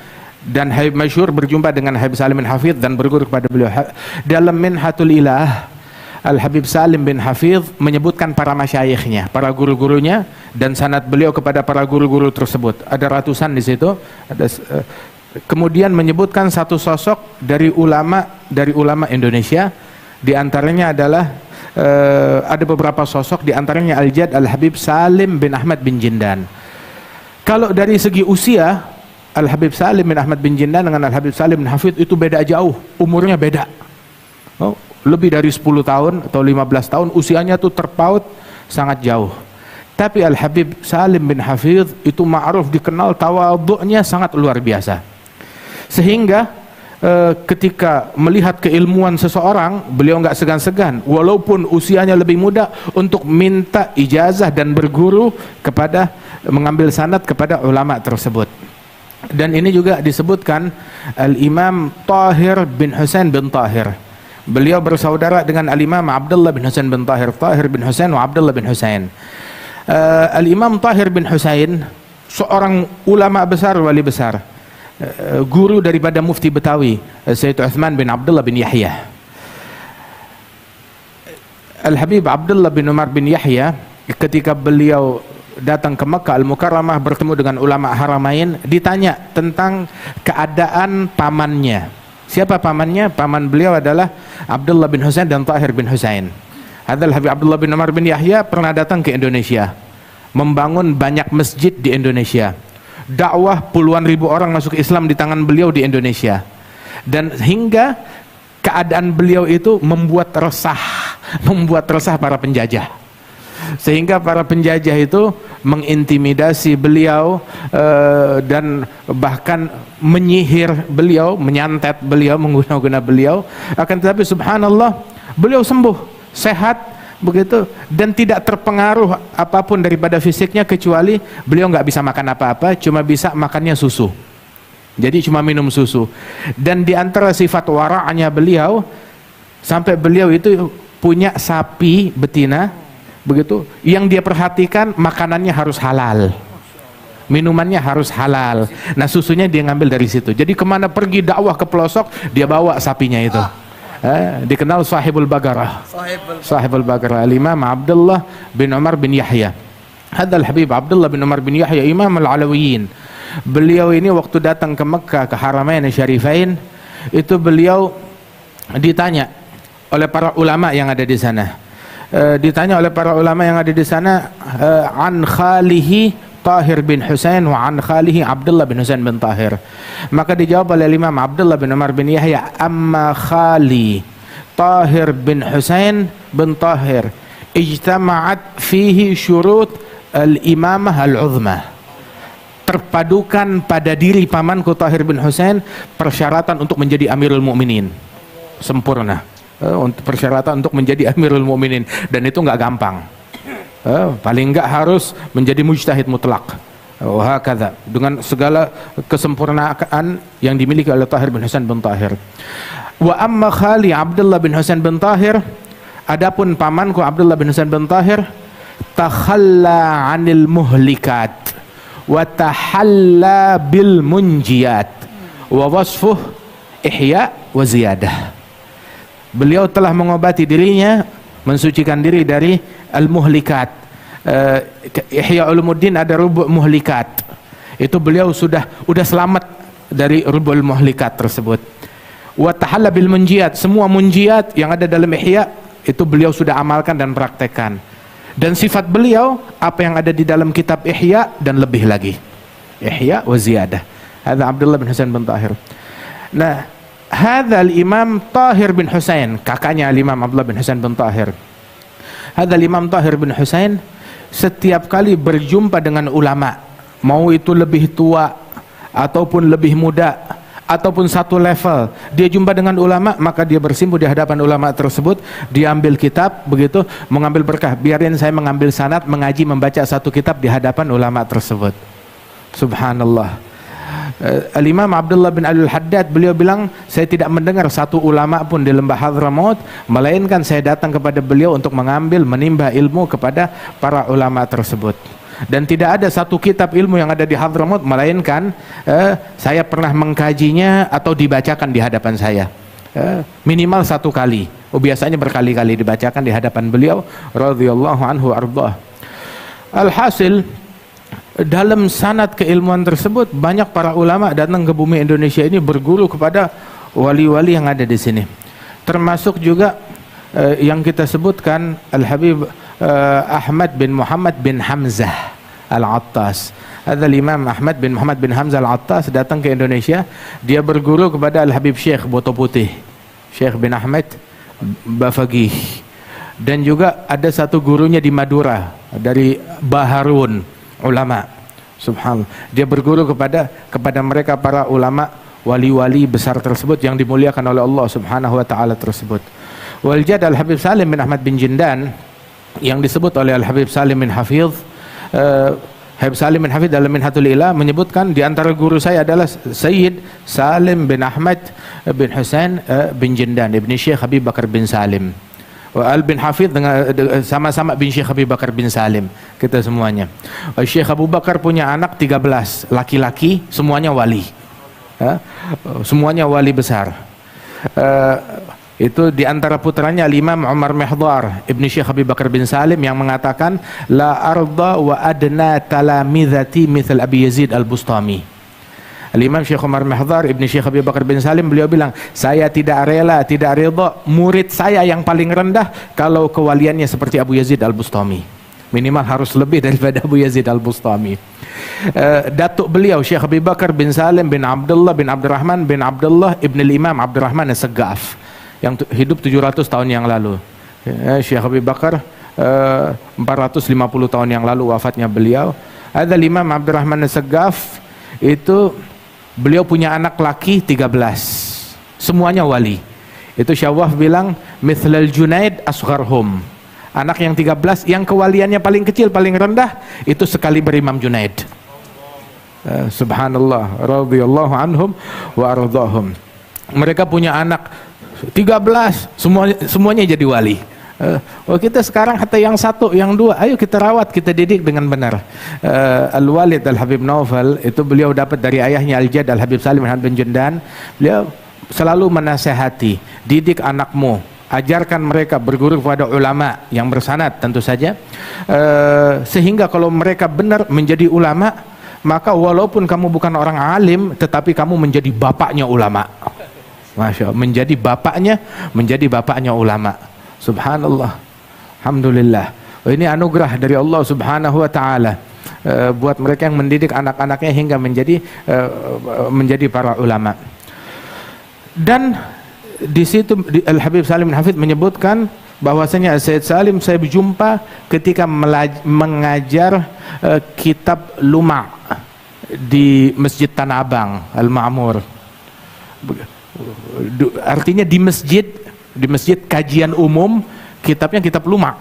[SPEAKER 3] Dan Habib Masyhur berjumpa dengan Habib Salim bin Hafidh dan berguru kepada beliau. Dalam Minhatul Ilah, Al-Habib Salim bin Hafidh menyebutkan para masyayikhnya, para guru-gurunya, dan sanad beliau kepada para guru-guru tersebut. Ada ratusan di situ. Kemudian menyebutkan satu sosok dari ulama Indonesia. Di antaranya adalah ada beberapa sosok, di antaranya Al-Jad Al-Habib Salim bin Ahmad bin Jindan. Kalau dari segi usia, Al-Habib Salim bin Ahmad bin Jindan dengan Al-Habib Salim bin Hafidh itu beda jauh, umurnya beda. Lebih dari 10 tahun atau 15 tahun, usianya tuh terpaut sangat jauh. Tapi Al-Habib Salim bin Hafidh itu ma'ruf, dikenal tawadhu'nya sangat luar biasa. Sehingga ketika melihat keilmuan seseorang, beliau nggak segan-segan walaupun usianya lebih muda untuk minta ijazah dan berguru kepada, mengambil sanad kepada ulama tersebut. Dan ini juga disebutkan Al-Imam Tahir bin Husain bin Tahir, Beliau bersaudara dengan Al-Imam Abdullah bin Husain bin Tahir, Tahir bin Husain wa Abdullah bin Husain. Al-Imam Tahir bin Husain seorang ulama besar, wali besar, guru daripada mufti Betawi Sayyid Uthman bin Abdullah bin Yahya. Al-Habib Abdullah bin Umar bin Yahya ketika beliau datang ke Makkah Al-Mukarramah bertemu dengan ulama Haramain, ditanya tentang keadaan pamannya. Siapa pamannya? Paman beliau adalah Abdullah bin Husain dan Tahir bin Husain. Habib Abdullah bin Umar bin Yahya pernah datang ke Indonesia, membangun banyak masjid di Indonesia, dakwah puluhan ribu orang masuk Islam di tangan beliau di Indonesia, dan hingga keadaan beliau itu membuat resah para penjajah, sehingga para penjajah itu mengintimidasi beliau dan bahkan menyihir beliau, menyantet beliau, mengguna-guna beliau. Akan tetapi subhanallah beliau sembuh, sehat begitu, dan tidak terpengaruh apapun daripada fisiknya, kecuali beliau nggak bisa makan apa-apa, cuma bisa makannya susu. Jadi cuma minum susu. Dan di antara sifat wara'nya beliau, sampai beliau itu punya sapi betina begitu, yang dia perhatikan makanannya harus halal, minumannya harus halal. Nah, susunya dia ngambil dari situ. Jadi kemana pergi dakwah ke pelosok, dia bawa sapinya itu. Dikenal Sahibul Bagarah. Sahibul Bagarah Al-Imam Abdullah bin Umar bin Yahya. Hadal Habib Abdullah bin Umar bin Yahya Imam Al-Alawiyin. Beliau ini waktu datang ke Mekah, ke Haramain Syarifain, itu beliau ditanya oleh para ulama yang ada di sana. Ditanya oleh para ulama yang ada di sana an khalihi Tahir bin Husain wa an khalihi Abdullah bin Husain bin Tahir. Maka dijawab oleh Imam Abdullah bin Umar bin Yahya, amma khali Tahir bin Husain bin Tahir ijtama'at fihi syurut al-imamah al-uzma. Terpadukan pada diri pamanku Tahir bin Husain persyaratan untuk menjadi Amirul Mukminin, sempurna. Untuk persyaratan untuk menjadi Amirul Mukminin, dan itu nggak gampang. Paling nggak harus menjadi mujtahid mutlak. Wahakadha, dengan segala kesempurnaan yang dimiliki oleh Tahir bin Husain bin Tahir. Wa amma khali Abdullah bin Husain bin Tahir, adapun pamanku Abdullah bin Husain bin Tahir, takhalla 'anil muhlikat wa tahalla bil munjiyat wa wasfuh ihya wa ziyadah. Beliau telah mengobati dirinya, mensucikan diri dari al-muhlikat. Ihya Ulumuddin ada rubu' muhlikat. Itu beliau sudah selamat dari rubu'ul muhlikat tersebut. Wa tahalla bil munjiyat, semua munjiyat yang ada dalam Ihya itu beliau sudah amalkan dan praktekkan. Dan sifat beliau apa yang ada di dalam kitab Ihya dan lebih lagi. Ihya wa ziyadah. Hadza Abdullah bin Husain bin Tahir. Nah, Hadzal Imam Tahir bin Husain, kakaknya Imam Abdullah bin Husain bin Tahir. Hadzal Imam Tahir bin Husain setiap kali berjumpa dengan ulama, mau itu lebih tua ataupun lebih muda ataupun satu level, dia jumpa dengan ulama, maka dia bersimpuh di hadapan ulama tersebut, dia ambil kitab begitu, mengambil berkah. Biarin saya mengambil sanad, mengaji, membaca satu kitab di hadapan ulama tersebut. Subhanallah. Al-Imam Abdullah bin Al-Haddad beliau bilang, saya tidak mendengar satu ulama pun di lembah Hadramaut, melainkan saya datang kepada beliau untuk mengambil, menimba ilmu kepada para ulama tersebut. Dan tidak ada satu kitab ilmu yang ada di Hadramaut melainkan saya pernah mengkajinya atau dibacakan di hadapan saya, minimal satu kali. Biasanya berkali-kali dibacakan di hadapan beliau radhiyallahu anhu ardah. Alhasil, dalam sanad keilmuan tersebut banyak para ulama datang ke bumi Indonesia ini berguru kepada wali-wali yang ada di sini. Termasuk juga yang kita sebutkan Al-Habib Ahmad bin Muhammad bin Hamzah Al-Attas. Ada Imam Ahmad bin Muhammad bin Hamzah Al-Attas datang ke Indonesia, dia berguru kepada Al-Habib Syekh Boto Putih, Syekh bin Ahmad Bafagih. Dan juga ada satu gurunya di Madura dari Baharun ulama. Subhanallah, dia berguru kepada mereka para ulama wali-wali besar tersebut yang dimuliakan oleh Allah Subhanahu wa taala tersebut. Wal jad Al-Habib Salim bin Ahmad bin Jindan yang disebut oleh Al-Habib Salim bin Hafidh, Habib Salim bin Hafidh dalam Minhatul Ilah menyebutkan di antara guru saya adalah Sayyid Salim bin Ahmad bin Husain bin Jindan ibni Syekh Habib Bakar bin Salim. Al bin Hafidh dengan sama-sama bin Syekh Habib Bakar bin Salim, kita semuanya. Syekh Abu Bakar punya anak 13 laki-laki, semuanya wali, semuanya wali besar. Itu di antara putranya Imam Umar Mihdhar ibni Syekh Habib Bakar bin Salim yang mengatakan la arda wa adna talamizati mithal Abi Yazid al-Bustami. Imam Syekh Umar Mihdhar ibni Syekh Habib Bakar bin Salim, beliau bilang, saya tidak rela, tidak ridha murid saya yang paling rendah kalau kewaliannya seperti Abu Yazid al-Bustami. Minimal harus lebih daripada Abu Yazid al-Bustami. Datuk beliau Syekh Habib Bakar bin Salim bin Abdullah bin Abdurrahman bin Abdullah ibn al-Imam Abdurrahman as-Saggaf yang hidup 700 tahun yang lalu. Syekh Habib Bakar 450 tahun yang lalu wafatnya beliau. Ada Imam Abdurrahman as-Saggaf, itu beliau punya anak laki 13, semuanya wali. Itu Syawah bilang mithlal Junaid asgharhum, anak yang 13 yang kewaliannya paling kecil, paling rendah, itu sekali berimam Junaid. Subhanallah, radhiyallahu anhum wa ardhahum. Mereka punya anak 13, semuanya jadi wali. Kita sekarang hatta yang satu, yang dua, ayo kita rawat, kita didik dengan benar. Al-Walid Al-Habib Naufal itu beliau dapat dari ayahnya Al-Jad Al-Habib Salim bin Jindan. Beliau selalu menasehati, didik anakmu, ajarkan mereka berguru kepada ulama yang bersanad tentu saja, sehingga kalau mereka benar menjadi ulama, maka walaupun kamu bukan orang alim tetapi kamu menjadi bapaknya ulama. Masya Allah, menjadi bapaknya ulama. Subhanallah, alhamdulillah. Ini anugerah dari Allah Subhanahu wa taala buat mereka yang mendidik anak-anaknya hingga menjadi para ulama. Dan di situ Al Habib Salim bin Hafidh menyebutkan bahwasanya Sayyid Salim saya berjumpa ketika mengajar kitab Luma' di Masjid Tanah Abang Al-Ma'mur. Artinya di masjid kajian umum, kitabnya kitab Luma'.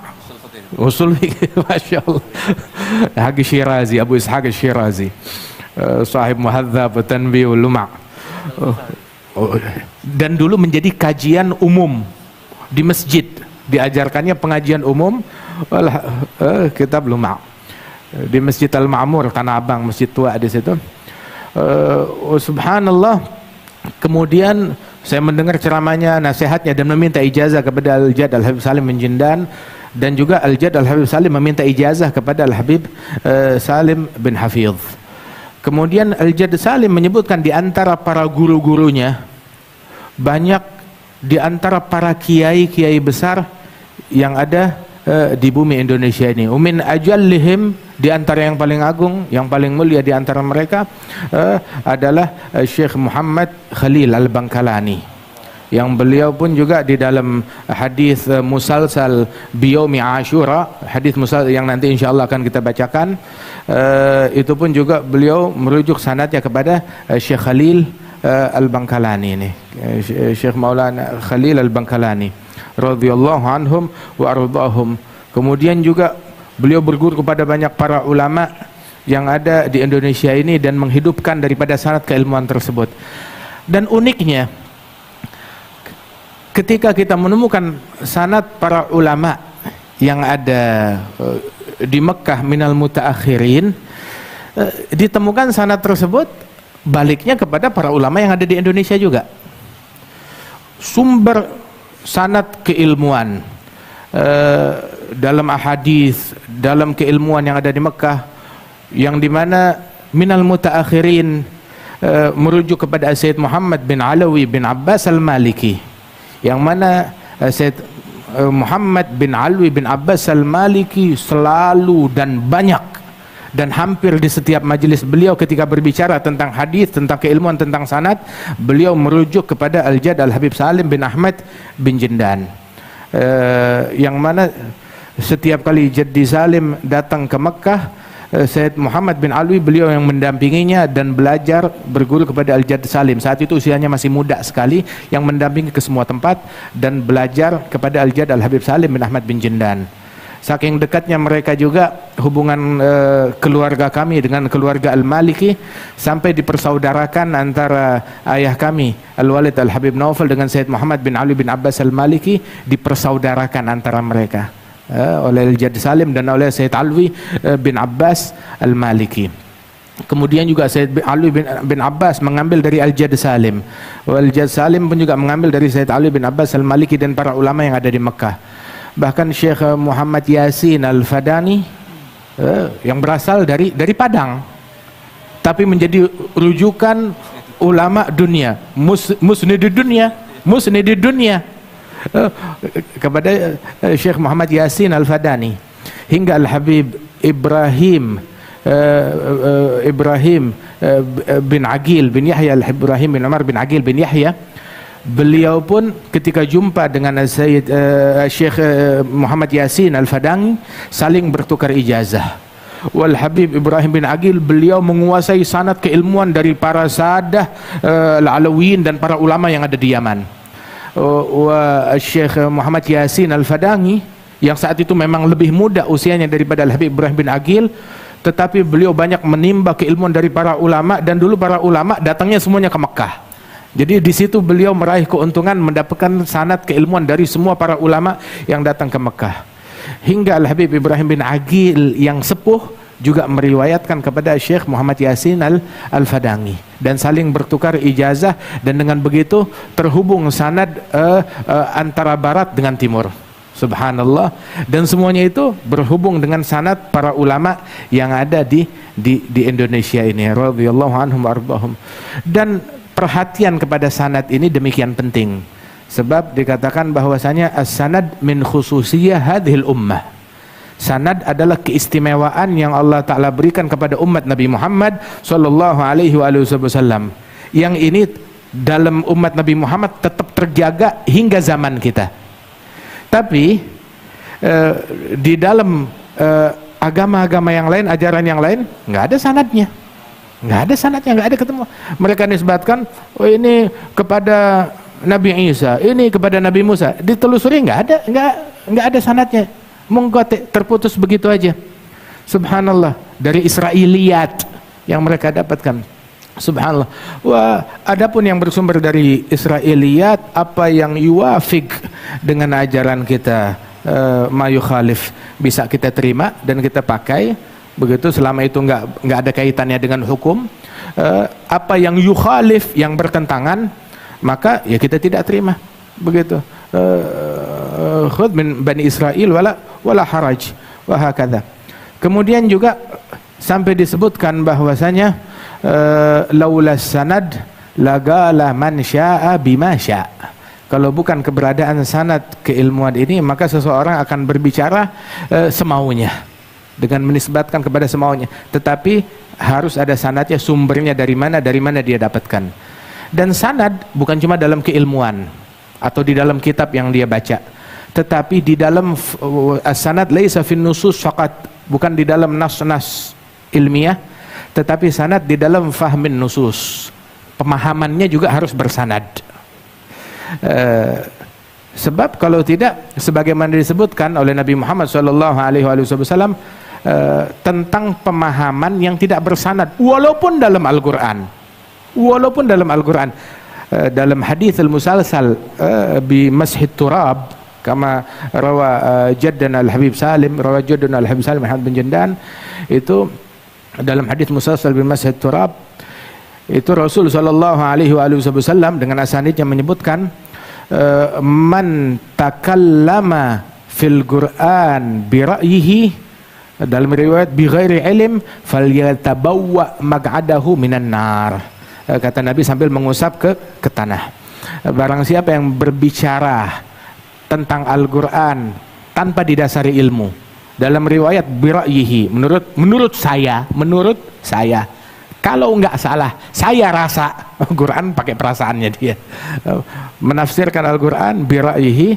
[SPEAKER 3] Usul fikih, Masya Allah. Haqi Syirazi, Abu Ishaq Syirazi, sahib Muhadzab Tanbih Luma'. Dan dulu menjadi kajian umum di masjid, diajarkannya pengajian umum kitab Luma' di Masjid Al-Ma'mur Tanah Abang, masjid tua di situ. Subhanallah. Kemudian saya mendengar ceramahnya, nasihatnya, dan meminta ijazah kepada Al-Jad Al-Habib Salim bin Jindan, dan juga Al-Jad Al-Habib Salim meminta ijazah kepada Al-Habib Salim bin Hafidh. Kemudian Al-Jad Salim menyebutkan di antara para guru-gurunya, banyak di antara para kiai-kiai besar yang ada di bumi Indonesia ini. Umin ajallihim, di antara yang paling agung, yang paling mulia di antara mereka adalah Syekh Muhammad Khalil Al-Bangkalani, yang beliau pun juga di dalam hadis musalsal biyaumi Ashura, hadis musalsal yang nanti insyaallah akan kita bacakan, itu pun juga beliau merujuk sanadnya kepada Syekh Khalil Al-Bangkalani ini, Syekh Maulana Khalil Al-Bangkalani radhiyallahu anhum wa ardhahum. Kemudian juga beliau berguru kepada banyak para ulama yang ada di Indonesia ini dan menghidupkan daripada sanad keilmuan tersebut. Dan uniknya, ketika kita menemukan sanad para ulama yang ada di Mekah minal mutaakhirin, ditemukan sanad tersebut baliknya kepada para ulama yang ada di Indonesia juga. Sumber sanad keilmuan dalam ahadis, dalam keilmuan yang ada di Mekah, yang dimana minal mutaakhirin merujuk kepada Sayyid Muhammad bin Alawi bin Abbas al-Maliki, yang mana Sayyid Muhammad bin Alawi bin Abbas al-Maliki selalu dan banyak dan hampir di setiap majelis beliau ketika berbicara tentang hadis, tentang keilmuan, tentang sanad, beliau merujuk kepada Al-Jad Al-Habib Salim bin Ahmad bin Jindan, yang mana setiap kali Jaddi Salim datang ke Mekah, Sayyid Muhammad bin Alwi beliau yang mendampinginya dan belajar berguru kepada Al-Jad Salim. Saat itu usianya masih muda sekali, yang mendampingi ke semua tempat dan belajar kepada Al-Jad Al-Habib Salim bin Ahmad bin Jindan. Saking dekatnya mereka juga hubungan keluarga kami dengan keluarga Al-Maliki sampai dipersaudarakan antara ayah kami Al-Walid Al-Habib Naufal dengan Sayyid Muhammad bin Ali bin Abbas Al-Maliki, dipersaudarakan antara mereka oleh Al-Jadd Salim dan oleh Sayyid Alwi bin Abbas Al-Maliki. Kemudian juga Sayyid Ali bin Abbas mengambil dari Al-Jadd Salim. Al-Jadd Salim pun juga mengambil dari Sayyid Ali bin Abbas Al-Maliki dan para ulama yang ada di Mekah. Bahkan Syekh Muhammad Yasin Al-Fadani yang berasal dari Padang, tapi menjadi rujukan ulama dunia, musnidud dunia kepada Syekh Muhammad Yasin Al-Fadani, hingga Al-Habib Ibrahim bin Aqil bin Yahya, Al-Ibrahim bin Umar bin Aqil bin Yahya. Beliau pun ketika jumpa dengan Syekh Muhammad Yasin Al-Fadani saling bertukar ijazah. Wal Habib Ibrahim bin Aqil, beliau menguasai sanad keilmuan dari para sadah Al-Alawiyin dan para ulama yang ada di Yaman. Syekh Muhammad Yasin Al-Fadani yang saat itu memang lebih muda usianya daripada Al Habib Ibrahim bin Aqil, tetapi beliau banyak menimba keilmuan dari para ulama, dan dulu para ulama datangnya semuanya ke Mekah. Jadi di situ beliau meraih keuntungan mendapatkan sanad keilmuan dari semua para ulama yang datang ke Mekah. Hingga Al-Habib Ibrahim bin Aqil yang sepuh juga meriwayatkan kepada Syekh Muhammad Yasin Al-Fadani, dan saling bertukar ijazah, dan dengan begitu terhubung sanad antara barat dengan timur. Subhanallah. Dan semuanya itu berhubung dengan sanad para ulama yang ada di Indonesia ini, radhiyallahu anhum warḍahum. Dan perhatian kepada sanad ini demikian penting, sebab dikatakan bahwasanya as-sanad min khususiyah hadhil ummah. Sanad adalah keistimewaan yang Allah Ta'ala berikan kepada umat Nabi Muhammad sallallahu alaihi wasallam, yang ini dalam umat Nabi Muhammad tetap terjaga hingga zaman kita. Tapi di dalam agama-agama yang lain, ajaran yang lain, nggak ada sanadnya. Nggak ada sanadnya, nggak ada ketemu. Mereka nisbatkan, oh ini kepada Nabi Isa, ini kepada Nabi Musa. Ditelusuri nggak ada sanadnya. Mungkin terputus begitu aja. Subhanallah, dari Israiliyat yang mereka dapatkan. Subhanallah. Wah, adapun yang bersumber dari Israiliyat, apa yang yuwafik dengan ajaran kita, ma yukhalif, bisa kita terima dan kita pakai. Begitu, selama itu nggak ada kaitannya dengan hukum. Apa yang yukhalif, yang bertentangan, maka ya kita tidak terima. Begitu. Khudh min Bani Israel wala haraj wa hakadha. Kemudian juga sampai disebutkan bahwasanya laula sanad lagala man syaa bima syaa. Kalau bukan keberadaan sanad keilmuan ini, maka seseorang akan berbicara semaunya, dengan menisbatkan kepada semaunya, tetapi harus ada sanadnya, sumbernya dari mana dia dapatkan. Dan sanad bukan cuma dalam keilmuan atau di dalam kitab yang dia baca, tetapi di dalam sanad laisa fin nusus faqat, bukan di dalam nas-nas ilmiah, tetapi sanad di dalam fahmin nusus, pemahamannya juga harus bersanad. Sebab kalau tidak, sebagaimana disebutkan oleh Nabi Muhammad SAW tentang pemahaman yang tidak bersanad, walaupun dalam Al-Quran, dalam hadis al-musalsal bi mashid turab, kama rawa jaddana al-Habib Salim, Muhammad bin Jandan, itu dalam hadis musalsal bi mashid turab, itu Rasul sallallahu alaihi wasallam dengan asanidnya menyebutkan, man takallama fil Qur'an bi ra'yihi, dalam riwayat bi ghairi ilm falyatabawwa maq'adahu minan nar. Kata Nabi sambil mengusap ke tanah, barang siapa yang berbicara tentang Al-Quran tanpa didasari ilmu, dalam riwayat bi ra'yihi, menurut saya, kalau enggak salah, saya rasa, Quran pakai perasaannya dia, menafsirkan Al-Quran bi ra'yihi,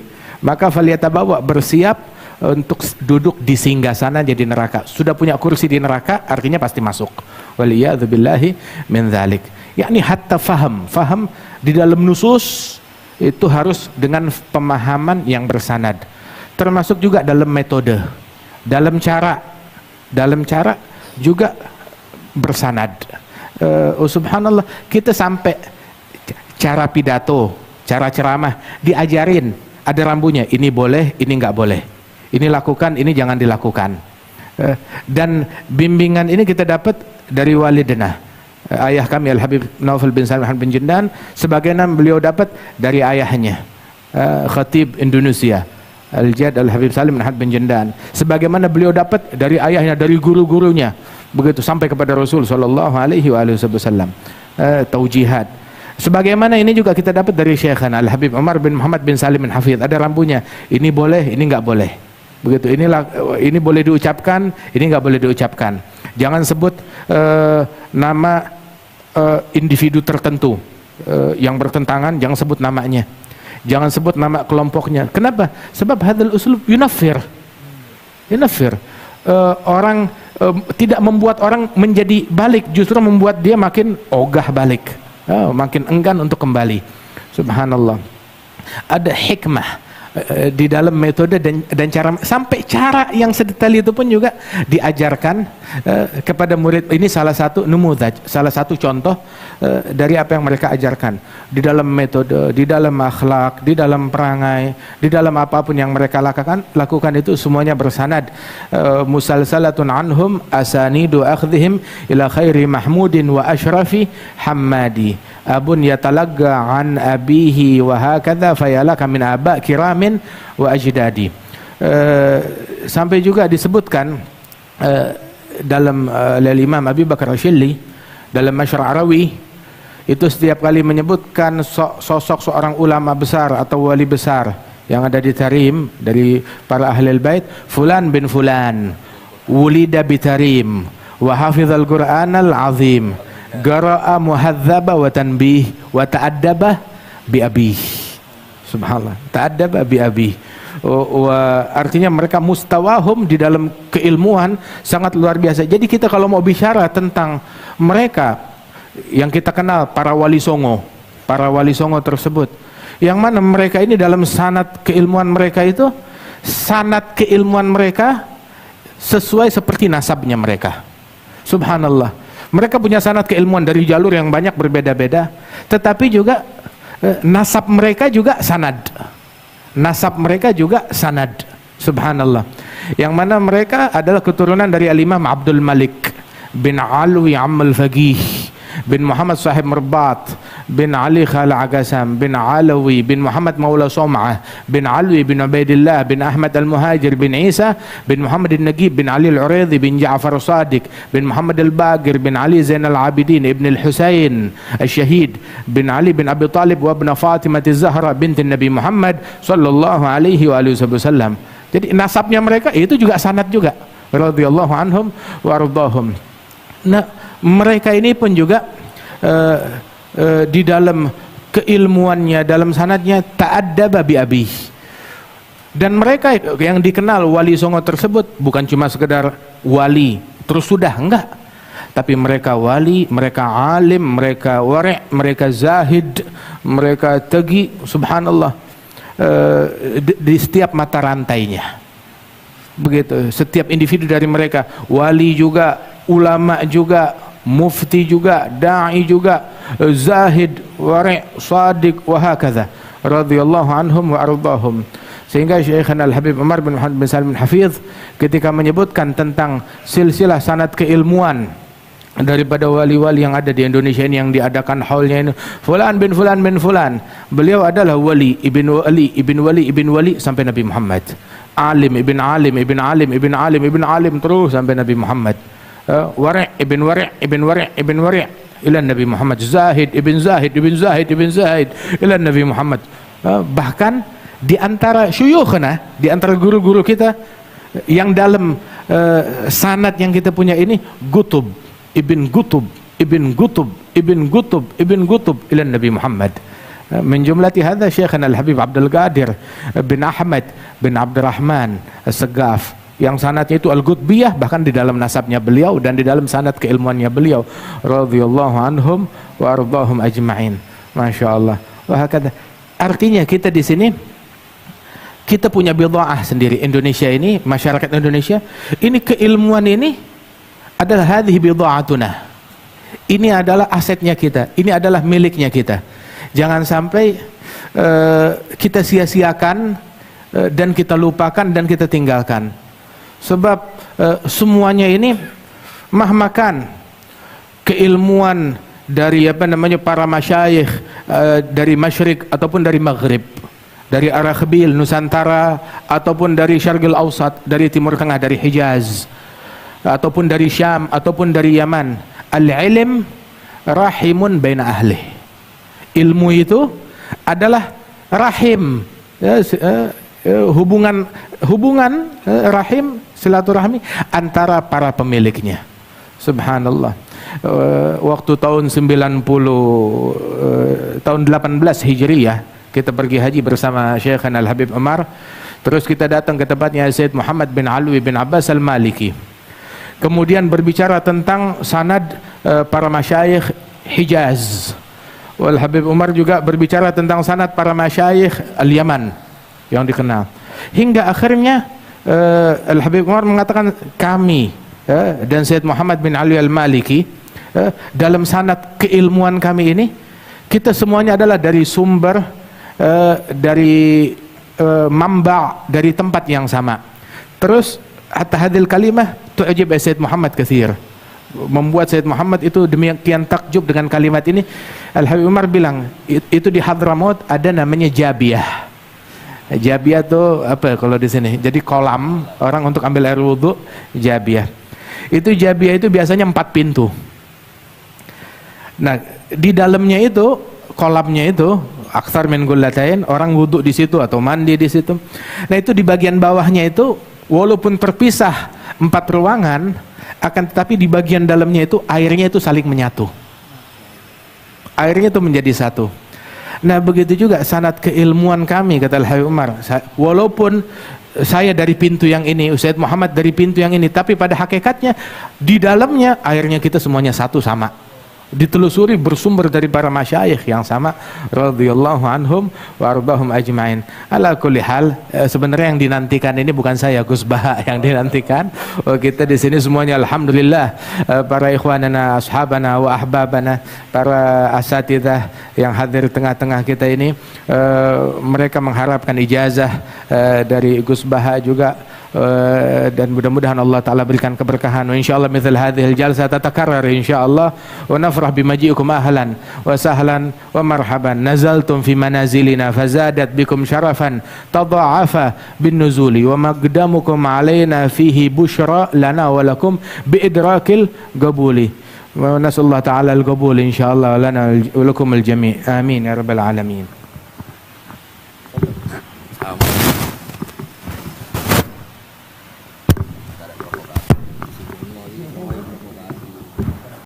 [SPEAKER 3] maka faliyatabawa, bersiap untuk duduk di singgasana jadi neraka. Sudah punya kursi di neraka, artinya pasti masuk. Waliyadzubillahi min dzalik. Yakni hatta faham di dalam nusus itu harus dengan pemahaman yang bersanad. Termasuk juga dalam metode. dalam cara juga bersanad. Subhanallah, kita sampai cara pidato, cara ceramah diajarin, ada rambunya, ini boleh, ini nggak boleh, ini lakukan, ini jangan dilakukan. Dan bimbingan ini kita dapat dari walidina, ayah kami Al-Habib Naufal bin Salim bin Jindan, sebagaimana beliau dapat dari ayahnya, Khatib Indonesia Al-Jad Al-Habib Salim bin Jindan, sebagaimana beliau dapat dari ayahnya, dari guru-gurunya, begitu sampai kepada Rasul sallallahu alaihi wasallam. Taujihat. Sebagaimana ini juga kita dapat dari Syekhana Al-Habib Umar bin Muhammad bin Salim bin Hafidh, ada rambunya, ini boleh, ini nggak boleh. Begitu, ini boleh diucapkan, ini nggak boleh diucapkan. Jangan sebut nama individu tertentu yang bertentangan, jangan sebut namanya. Jangan sebut nama kelompoknya. Kenapa? Sebab hadzal uslub yunaffir. Orang tidak membuat orang menjadi balik, justru membuat dia makin ogah balik, makin enggan untuk kembali. Subhanallah. Ada hikmah di dalam metode dan cara, sampai cara yang sedetail itu pun juga diajarkan kepada murid. Ini salah satu numudaj, salah satu contoh dari apa yang mereka ajarkan di dalam metode, di dalam akhlak, di dalam perangai, di dalam apapun yang mereka lakukan itu semuanya bersanad. Musalsalatun anhum asanidu akhdhihim ila khairi mahmudin wa ashrafi hammadi abun yatalagga an abihi wa hakadha fayalaka min aba kiramin wa ajdadi. Sampai juga disebutkan dalam Imam Abi Bakar Asyilli dalam Masyar' Arawi itu setiap kali menyebutkan sosok seorang ulama besar atau wali besar yang ada di Tarim dari para ahlul bait, fulan bin fulan wulida bi Tarim wa hafizal Qur'anal azim gara'a muhadzaba wa tanbih wa ta'addaba bi abih. Subhanallah, ta'addaba bi abih. Artinya mereka mustawahum di dalam keilmuan sangat luar biasa. Jadi kita kalau mau bicara tentang mereka yang kita kenal, para wali songo tersebut, yang mana mereka ini dalam sanad keilmuan mereka itu, sanad keilmuan mereka sesuai seperti nasabnya mereka. Subhanallah, mereka punya sanad keilmuan dari jalur yang banyak berbeda-beda, tetapi juga nasab mereka juga sanad. Subhanallah, yang mana mereka adalah keturunan dari Al-Imam Abdul Malik bin Alwi Ammal Faqih bin Muhammad Sahib Merbat bin Ali Khal Agasam bin Alawi bin Muhammad Maula Som'ah bin Alwi bin Ubaidillah bin Ahmad Al-Muhajir bin Isa bin Muhammad Al-Nagib bin Ali Al-Uridhi bin Ja'far Sadiq bin Muhammad Al-Bagir bin Ali Zainal Abidin ibn Al-Husayn Al-Syahid bin Ali bin Abi Talib wa ibn Fatimah Az-Zahra binti Nabi Muhammad sallallahu alaihi wasallam. Jadi nasabnya mereka itu juga sanad juga, radhiyallahu anhum wa ardahum. Nah, mereka ini pun juga di dalam keilmuannya, dalam sanadnya ta'addaba bi abih. Dan mereka yang dikenal wali songo tersebut bukan cuma sekedar wali terus sudah, enggak. Tapi mereka wali, mereka alim, mereka wari', mereka zahid, mereka tegi, subhanallah, di setiap mata rantainya. Begitu, setiap individu dari mereka, wali juga, ulama juga, mufti juga, da'i juga, zahid, wari', sadiq, wa hakadha, radhiyallahu anhum wa ardahum. Sehingga Syekhana Al-Habib Umar bin Muhammad bin Salim bin Hafidh ketika menyebutkan tentang silsilah sanad keilmuan daripada wali-wali yang ada di Indonesia ini, yang diadakan haulnya ini, fulan bin fulan bin fulan, beliau adalah wali ibn wali ibn wali ibn wali sampai Nabi Muhammad, alim ibn alim ibn alim ibn alim ibn alim terus sampai Nabi Muhammad, wari' ibn wari' ibn wari' ibn wari' ila Nabi Muhammad, zahid ibn zahid ibn zahid ibn zahid ila Nabi Muhammad. Bahkan di antara syuyukhna, di antara guru-guru kita yang dalam sanad yang kita punya ini, Gutub ibn Gutub ibn Gutub ibn Gutub ibn Gutub ila Nabi Muhammad. Min jumlati hadha Syekhana Al-Habib Abdul Qadir bin Ahmad bin Abdurrahman As-Saggaf, yang sanadnya itu Al-Qutbiyah, bahkan di dalam nasabnya beliau dan di dalam sanad keilmuannya beliau, radhiyallahu anhum wa ardahum ajma'in. Masya Allah. Wah, kata artinya kita di sini kita punya bid'ah sendiri. Indonesia ini, masyarakat Indonesia ini, keilmuan ini adalah hadhihi bid'atuna. Ini adalah asetnya kita, ini adalah miliknya kita. Jangan sampai kita sia-siakan dan kita lupakan dan kita tinggalkan. Sebab semuanya ini mahmakan keilmuan dari para masyayikh dari Masyriq ataupun dari Maghrib, dari arah Khabil, Nusantara, ataupun dari Syarqil Awsat, dari Timur Tengah, dari Hijaz, ataupun dari Syam, ataupun dari Yaman. Al-ilm rahimun baina ahli. Ilmu itu adalah rahim, hubungan rahim, silaturahmi antara para pemiliknya. Subhanallah. Waktu tahun 18 Hijriyah, kita pergi haji bersama Syekhana Al-Habib Umar. Terus kita datang ke tempatnya Sayyid Muhammad bin Alwi bin Abbas Al-Maliki. Kemudian berbicara tentang sanad para masyayikh Hijaz. Wal Habib Umar juga berbicara tentang sanad para masyayikh Al-Yaman yang dikenal. Hingga akhirnya Al-Habib Umar mengatakan, kami dan Sayyid Muhammad bin Ali Al-Maliki dalam sanad keilmuan kami ini, kita semuanya adalah dari sumber, dari mamba, dari tempat yang sama. Terus hatta hadil kalimah tu'jib Sayyid Muhammad katsir, membuat Sayyid Muhammad itu demikian takjub dengan kalimat ini. Al-Habib Umar bilang, itu di Hadramaut ada namanya Jabiyah. Jabiyah itu apa kalau di sini? Jadi kolam orang untuk ambil air wudhu, Jabiyah. Itu Jabiyah itu biasanya 4 pintu. Nah, di dalamnya itu, kolamnya itu aksar min gullatain, orang wudhu di situ atau mandi di situ. Nah, itu di bagian bawahnya itu walaupun terpisah 4 ruangan, akan tetapi di bagian dalamnya itu airnya itu saling menyatu. Airnya itu menjadi satu. Nah, begitu juga sanad keilmuan kami, kata Al-Habib Umar. Walaupun saya dari pintu yang ini, Sayyid Muhammad dari pintu yang ini, tapi pada hakikatnya di dalamnya airnya kita semuanya satu, sama. Ditelusuri bersumber dari para masyayikh yang sama radhiyallahu anhum wa ardahum ajma'in. Ala kulli hal, sebenarnya yang dinantikan ini bukan saya, Gus Baha yang dinantikan. Kita di sini semuanya alhamdulillah, para ikhwanana, ashabana wa ahbabana, para asatidzah yang hadir tengah-tengah kita ini, mereka mengharapkan ijazah dari Gus Baha juga. Dan mudah-mudahan Allah Ta'ala berikan keberkahan. Wa insyaallah mithal hadhil jalsah tatakarrar insyaallah, wa nafrah bimaji'ikum ahlan wa sahlan wa marhaban. Nazaltum fi manazilina fazadat bikum syarafan tadha'afa bin nuzuli wa maqdamukum alaina fihi bushra lana wa lakum bi idrakil qabuli. Wa nasallahu ta'ala al-qabul insyaallah lana wa lakum al-jami'. Amin ya rabbal alamin.